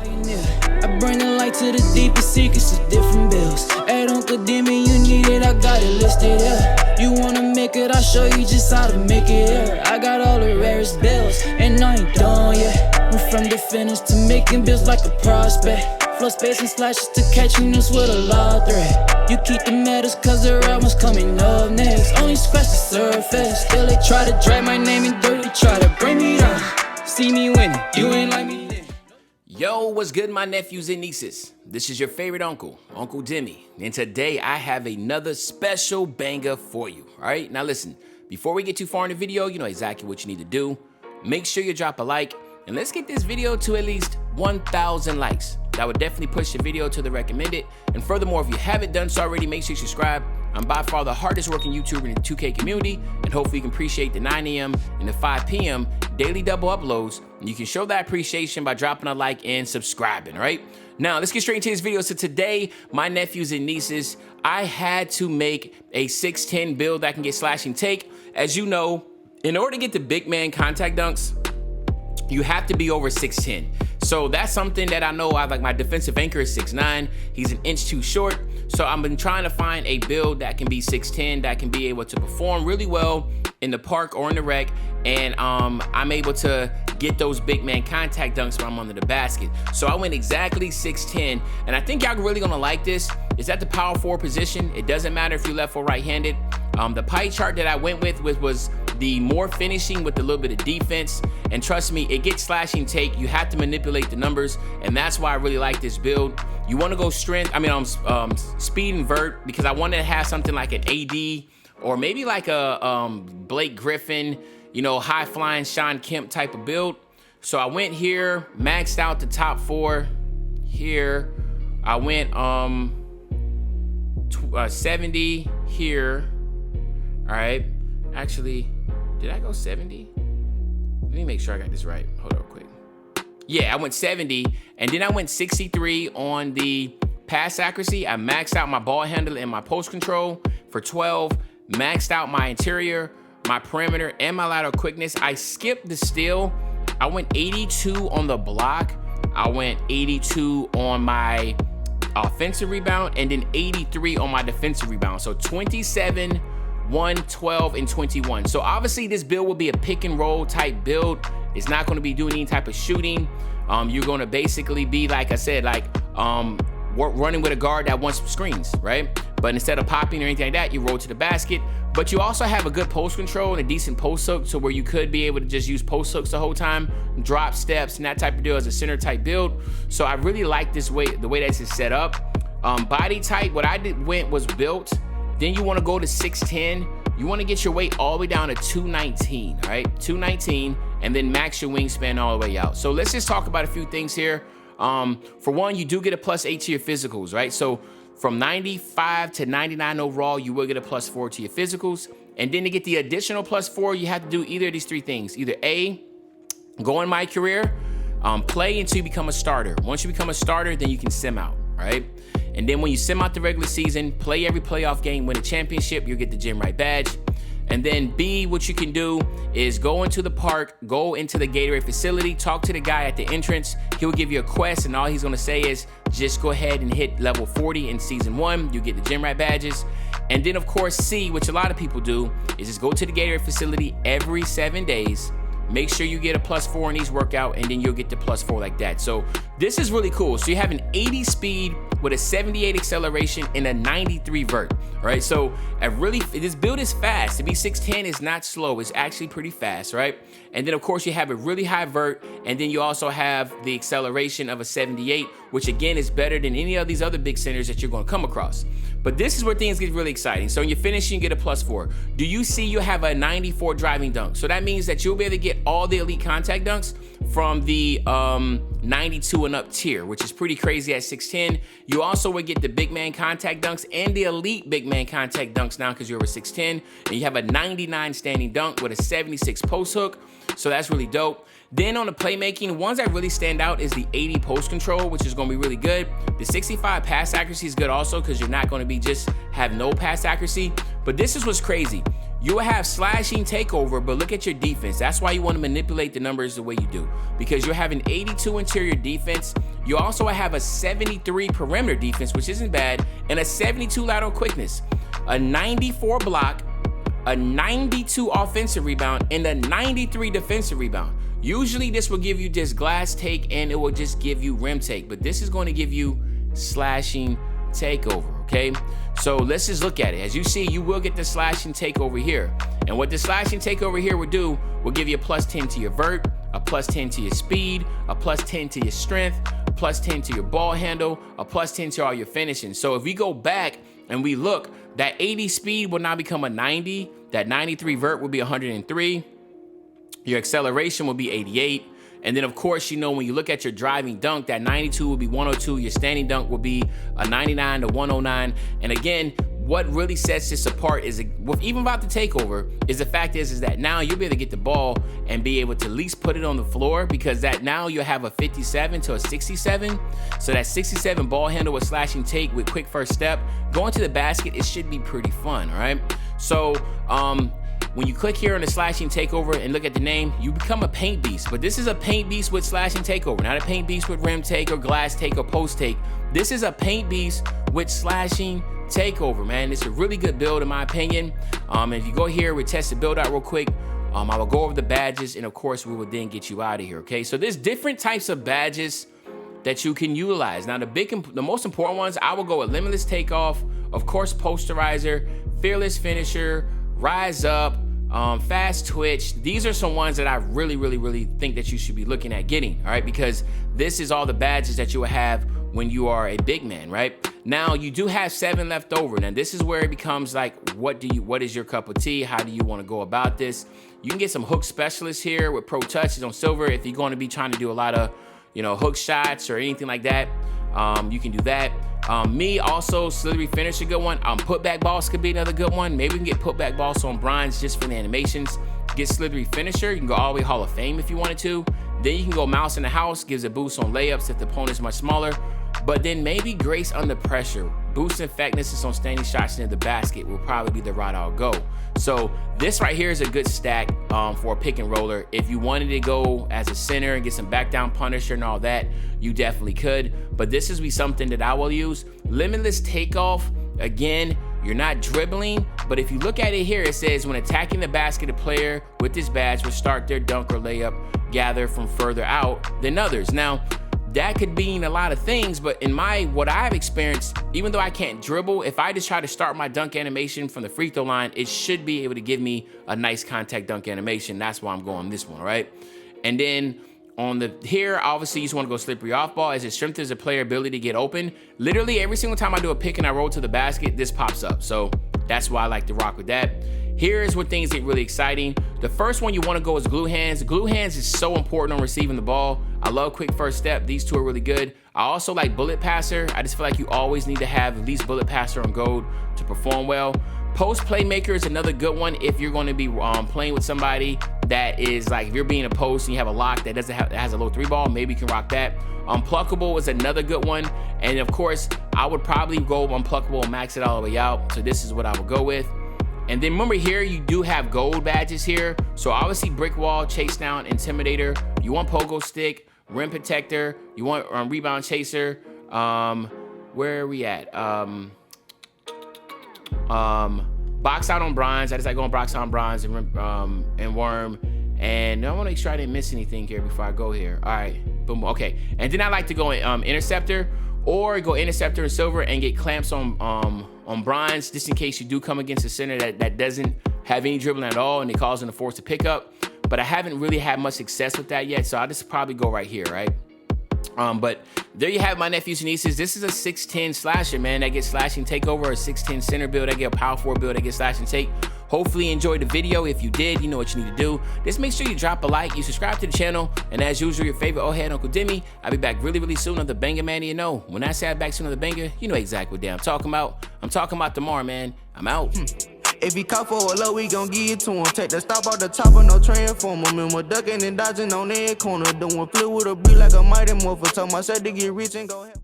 I bring the light to the deepest secrets of different bills. At Uncle Demi, you need it, I got it listed here. You wanna make it, I'll show you just how to make it here. I got all the rarest bills, and I ain't done yet. Went from the finish to making bills like a prospect. Flow space and slashes to catching us with a law threat. You keep the medals cause the real one's coming up next. Only scratch the surface. Still they try to drag my name in dirt, they try to bring me down. See me winning, you ain't like me then. Yo, what's good, my nephews and nieces? This is your favorite uncle, Uncle Demi. And today I have another special banger for you. All right, now listen, before we get too far in the video, you know exactly what you need to do. Make sure you drop a like, and let's get this video to at least 1,000 likes. That would definitely push the video to the recommended. And furthermore, if you haven't done so already, make sure you subscribe. I'm by far the hardest working YouTuber in the 2K community, and hopefully you can appreciate the 9 a.m. and the 5 p.m. daily double uploads. And you can show that appreciation by dropping a like and subscribing, right? Now, let's get straight into this video. So today, my nephews and nieces, I had to make a 6'10 build that can get slashing take. As you know, in order to get the big man contact dunks, you have to be over 6'10". So that's something that I know. I like my defensive anchor is 6'9". He's an inch too short. So I've been trying to find a build that can be 6'10", that can be able to perform really well in the park or in the rec. And I'm able to get those big man contact dunks when I'm under the basket. So I went exactly 6'10", and I think y'all really gonna like this. It's at the power forward position. It doesn't matter if you're left or right-handed. The pie chart that I went with was the more finishing with a little bit of defense. And trust me, it gets slashing take. You have to manipulate the numbers, and that's why I really like this build. You want to go strength, speed and vert, because I wanted to have something like an AD or maybe like a Blake Griffin, you know, high flying Sean Kemp type of build. So I went here, maxed out the top 4 here. I went 70 here. All right, actually, did I go 70? Let me make sure I got this right. Hold on real quick. Yeah, I went 70, and then I went 63 on the pass accuracy. I maxed out my ball handle and my post control for 12, maxed out my interior, my perimeter, and my lateral quickness. I skipped the steal. I went 82 on the block. I went 82 on my offensive rebound, and then 83 on my defensive rebound. So 27, 1, 12, and 21. So obviously this build will be a pick and roll type build. It's not going to be doing any type of shooting. You're going to basically be, like I said, like running with a guard that wants screens, right? But instead of popping or anything like that, you roll to the basket. But you also have a good post control and a decent post hook, so where you could be able to just use post hooks the whole time, drop steps, and that type of deal as a center type build. So I really like this way, the way that it's set up. Body type, what I went was built. Then you want to go to 6'10". You want to get your weight all the way down to 219, all right? 219, and then max your wingspan all the way out. So let's just talk about a few things here. For one, you do get a +8 to your physicals, right? So from 95 to 99 overall, you will get a +4 to your physicals. And then to get the additional +4, you have to do either of these 3 things. Either A, go in my career, play until you become a starter. Once you become a starter, then you can sim out, all right? And then when you sim out the regular season, play every playoff game, win a championship, you'll get the gym right badge. And then B, what you can do is go into the park, go into the Gatorade facility, talk to the guy at the entrance. He'll give you a quest, and all he's gonna say is, just go ahead and hit level 40 in season 1. You get the gym rat badges. And then of course C, which a lot of people do, is just go to the Gatorade facility every 7 days. Make sure you get a +4 in each workout, and then you'll get the +4 like that. So this is really cool. So you have an 80 speed with a 78 acceleration and a 93 vert, right? So this build is fast. To be 6'10" is not slow. It's actually pretty fast, right? And then of course you have a really high vert, and then you also have the acceleration of a 78, which again is better than any of these other big centers that you're gonna come across. But this is where things get really exciting. So when you're finishing, you get a +4. Do you see you have a 94 driving dunk? So that means that you'll be able to get all the elite contact dunks from the 92 and up tier, which is pretty crazy at 6'10". You also would get the big man contact dunks and the elite big man contact dunks now because you're over 6'10", and you have a 99 standing dunk with a 76 post hook. So that's really dope. Then on the playmaking, ones that really stand out is the 80 post control, which is going to be really good. The 65 pass accuracy is good also because you're not going to be just have no pass accuracy. But this is what's crazy. You will have slashing takeover, but look at your defense. That's why you want to manipulate the numbers the way you do, because you're having 82 interior defense. You also have a 73 perimeter defense, which isn't bad, and a 72 lateral quickness, a 94 block, a 92 offensive rebound, and a 93 defensive rebound. Usually this will give you just glass take and it will just give you rim take, but this is going to give you slashing takeover, okay? So let's just look at it. As you see, you will get the slashing takeover here. And what the slashing takeover here will do, will give you a +10 to your vert, a +10 to your speed, a +10 to your strength, a +10 to your ball handle, a +10 to all your finishing. So if we go back and we look, that 80 speed will now become a 90, that 93 vert will be 103, your acceleration will be 88. And then of course, you know, when you look at your driving dunk, that 92 will be 102. Your standing dunk will be a 99 to 109. And again, what really sets this apart is, even about the takeover, is the fact is that now you'll be able to get the ball and be able to at least put it on the floor, because that now you'll have a 57 to a 67. So that 67 ball handle with slashing take with quick first step, going to the basket, it should be pretty fun, all right? So, when you click here on the slashing takeover and look at the name, you become a paint beast. But this is a paint beast with slashing takeover, not a paint beast with rim take or glass take or post take. This is a paint beast with slashing takeover, man. It's a really good build in my opinion. If you go here, we test the build out real quick. I will go over the badges, and of course we will then get you out of here, okay? So there's different types of badges that you can utilize. Now the most important ones, I will go with limitless takeoff, of course posterizer, fearless finisher, rise up, fast twitch. These are some ones that I really think that you should be looking at getting, all right? Because this is all the badges that you will have when you are a big man, right? Now you do have 7 left over. Now this is where it becomes like, what is your cup of tea? How do you want to go about this? You can get some hook specialists here with pro touches on silver if you're going to be trying to do a lot of, you know, hook shots or anything like that. You can do that. Me also, slithery finish, a good one. Putback balls could be another good one. Maybe we can get putback balls on bronze just for the animations. Get slithery finisher. You can go all the way Hall of Fame if you wanted to. Then you can go mouse in the house, gives a boost on layups if the opponent's much smaller. But then maybe grace under pressure. Boost effectiveness on standing shots near the basket will probably be the route I'll go. So this right here is a good stack for a pick and roller. If you wanted to go as a center and get some back down punisher and all that, you definitely could. But this is something that I will use. Limitless takeoff. Again, you're not dribbling, but if you look at it here, it says when attacking the basket, a player with this badge will start their dunk or layup gather from further out than others. Now, that could mean a lot of things, but in what I've experienced, even though I can't dribble, if I just try to start my dunk animation from the free throw line, it should be able to give me a nice contact dunk animation. That's why I'm going this one, right? And then on here, obviously you just want to go slippery off ball, as it strengthens the player ability to get open. Literally every single time I do a pick and I roll to the basket, this pops up. So that's why I like to rock with that. Here is where things get really exciting. The first one you want to go is glue hands. Glue hands is so important on receiving the ball. I love quick first step. These two are really good. I also like bullet passer. I just feel like you always need to have at least bullet passer on gold to perform well. Post playmaker is another good one if you're going to be playing with somebody that is like, if you're being a post and you have a lock that has a low 3 ball, maybe you can rock that. Unpluckable is another good one. And of course, I would probably go unpluckable and max it all the way out. So this is what I would go with. And then remember here, you do have gold badges here. So obviously brick wall, chase down, intimidator. You want pogo stick, rim protector. You want rebound chaser. Where are we at? Box out on bronze. I just like going box out on bronze and worm. And I want to make sure I didn't miss anything here before I go here. All right, boom, okay. And then I like to go interceptor, or go interceptor and silver and get clamps on bronze, just in case you do come against a center that doesn't have any dribbling at all and they cause them to force a pickup. But I haven't really had much success with that yet, so I'll just probably go right here, right? But there you have my nephews and nieces. This is a 6'10 slasher, man, that gets slashing takeover, a 6'10 center build, that get a power forward build, that gets slash and take. Hopefully you enjoyed the video. If you did, you know what you need to do. Just make sure you drop a like, you subscribe to the channel, and as usual, your favorite old head, Uncle Demi. I'll be back really soon on the banger, man. You know, when I say I'm back soon on the banger, you know exactly what day I'm talking about. I'm talking about tomorrow, man. I'm out. If he caught for a low, we gon' give it to him. Take the stop off the top of no transformer. Remember ducking and dodging on that corner. Doing flip with a beat like a mighty morpher. Told myself to get rich and go ahead.